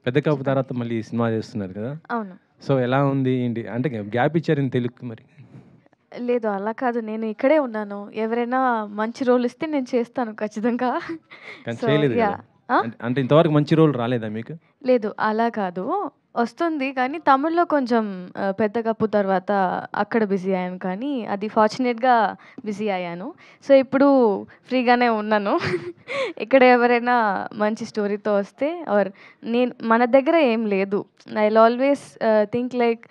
పెద్ద కాపు తర్వాత మళ్ళీ సినిమా చేస్తున్నారు కదా! అవును. సో, ఎలా ఉంది ఏంటి? అంటే గ్యాప్ ఇచ్చారేంటి తెలుగుకి మరి? లేదు అలా కాదు. నేను ఇక్కడే ఉన్నాను. ఎవరైనా మంచి రోల్ ఇస్తే నేను చేస్తాను ఖచ్చితంగా. కానీ సో, చేయలేదు కదా! యాహ్! ఆ? అంటే ఇంతవరకు మంచి రోల్ రాలేదా మీకు? లేదు అలా కాదు. వస్తుంది కానీ తమిళ్‌లో కొంచెం పెద్ద కప్పు తర్వాత అక్కడ బిజీ అయ్యాను కానీ అది ఫార్చునేట్‌గా బిజీ అయ్యాను. సో, ఇప్పుడు ఫ్రీగానే ఉన్నాను. ఇక్కడ ఎవరైనా మంచి స్టోరీతో వస్తే ఆర్ మన దగ్గర ఏం లేదు. I will always think like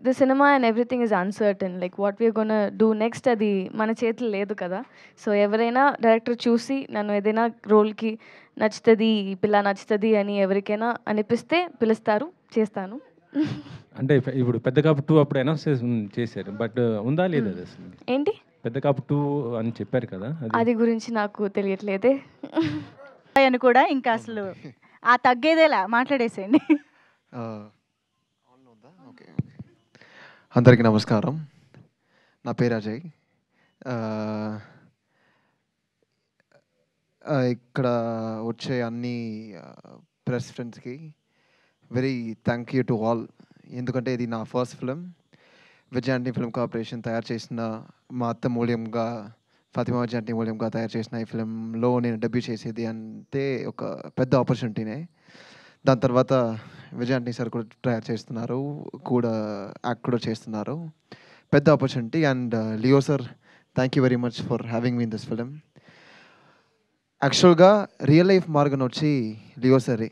the cinema and everything is uncertain. Like what we are gonna do next అది మన చేతిలో లేదు కదా! సో, ఎవరైనా డైరెక్టర్ చూసి నన్ను ఏదైనా రోల్‌కి నచ్చుతది, ఈ పిల్ల నచ్చుతది అని ఎవరికైనా అనిపిస్తే పిలుస్తారు, చేస్తాను. అంటే ఇప్పుడు 'పెద్ద కాపు 2' అప్పుడు అనౌన్స్ చేశారు. బట్ ఉందా లేదా అది అసలు? ఏంటి? 'పెద్ద కాపు 2' అని చెప్పారు కదా! అది గురించి నాకు తెలియట్లేదే. అని కూడా ఇంకా అసలు ఆ తగ్గేదేలా మాట్లాడేసేయండి. ఓకే. అందరికీ నమస్కారం. నా పేరు అజయ్. ఇక్కడ వచ్చే అన్ని ప్రెస్ ఫ్రెండ్స్కి very thank you to all. ఎందుకంటే ఇది నా ఫస్ట్ ఫిలిం. విజయాంటి ఫిల్మ్ కార్పొరేషన్ తయారు చేసిన మా అత్త మూల్యంగా ఫాతిమా విజయాంటి మూల్యంగా తయారు చేసిన ఈ ఫిలింలో నేను డెబ్యూ చేసేది అంటే ఒక పెద్ద ఆపర్చునిటీనే. దాని తర్వాత విజయాంటి సార్ కూడా తయారు చేస్తున్నారు, కూడా యాక్ట్ కూడా చేస్తున్నారు. పెద్ద opportunity. And Leo sir, thank you very much for having me in this film. యాక్చువల్గా రియల్ లైఫ్ మార్గన్ వచ్చి లియో సరే.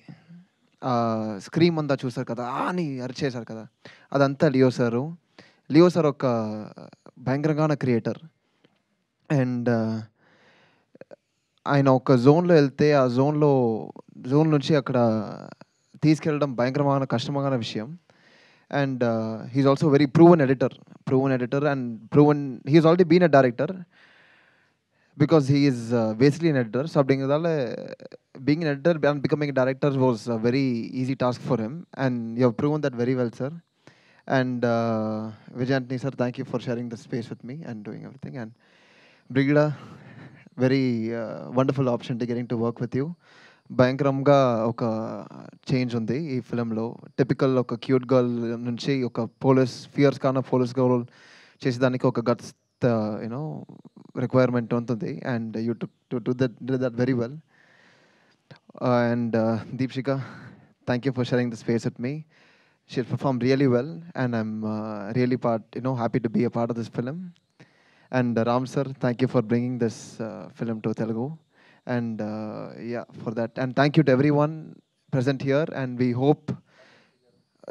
స్క్రీమ్ అంతా చూసారు కదా, అని అరిచేశారు కదా, అదంతా లియో సారు. లియో సార్ ఒక భయంకరంగా క్రియేటర్. అండ్ ఆయన ఒక జోన్లో వెళ్తే ఆ జోన్ నుంచి అక్కడ తీసుకెళ్ళడం భయంకరమైన కష్టమైన విషయం. And he's also very proven editor and he's already been a director because he is basically an editor. So being an editor and becoming a director was a very easy task for him, and you have proven that very well, sir. And Vijayantini sir, thank you for sharing the space with me and doing everything. And Brigida, very wonderful opportunity getting to work with you. భయంకరంగా ఒక change ఉంది ఈ ఫిలింలో. Typical ఒక cute girl నుంచి ఒక fears కాన police girl చేసేదానికి ఒక గట్స్ requirement ఉంటుంది. And you did that very well. And Deepshika, thank you for sharing the space with me. She performed really well, and I'm really happy to be a part of this film. And Ram sir, thank you for bringing this film to Telugu. And yeah, for that. And thank you to everyone present here. And we hope,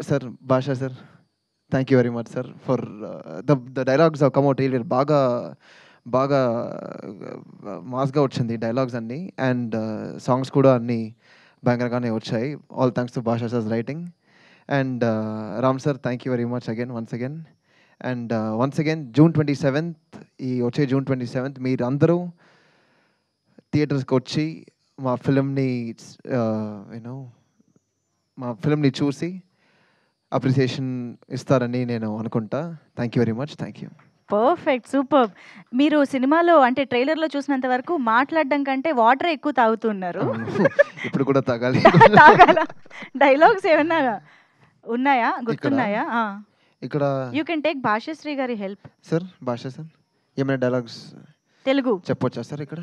sir, Basha sir, thank you very much, sir, for the dialogues have come out really బాగా మాస్గా వచ్చింది dialogues అన్నీ. And songs కూడా అన్నీ భయంకరంగానే వచ్చాయి. All thanks to Basha sir's writing. And Ram sir, thank you very much once again. And once again June 27th, వచ్చే June 27th మీరు అందరూ థియేటర్స్కి వచ్చి మా ఫిల్మ్ని చూసి అప్రిసియేషన్ ఇస్తారని నేను అనుకుంటా. Thank you very much. Thank you. Perfect, super. మీరు సినిమాలో అంటే ట్రైలర్లో చూసినంత వరకు మాట్లాడడం కంటే వాటర్ ఎక్కువ తాగుతున్నారు. ఇప్పుడు కూడా తాగాలి. డైలాగ్స్ ఏమన్నా ఉన్నాయా, గుర్తున్నాయా? ఇక్కడ యూ కెన్ టేక్ భాష్యశ్రీ గారి హెల్ప్. సార్, భాష సార్, ఏమైనా డైలాగ్స్ తెలుగు చెప్పొచ్చా సార్ ఇక్కడ?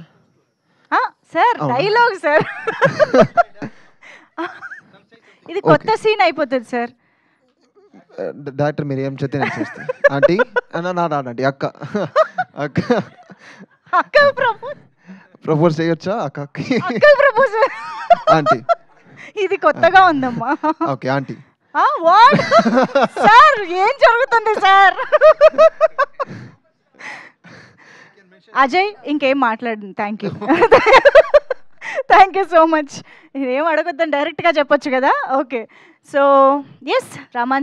సార్ డైలాగ్ సార్, ఇది కొత్త సీన్ అయిపోతుంది సార్. డైరెక్టర్ మీరు ఏం చెప్తే నేను చేస్తాను. ఆంటీ ఆంటీ అక్క ప్రపోజ్ చేయొచ్చా అక్కకి? ఆంటీ ఇది కొత్తగా ఉందమ్మా. Okay aunty. సార్ ఏం జరుగుతుంది సార్? అజయ్ ఇంకేం మాట్లాడు. Thank you so much. ఇదేం అడగొద్దని డైరెక్ట్గా చెప్పొచ్చు కదా. Okay, so yes Rahman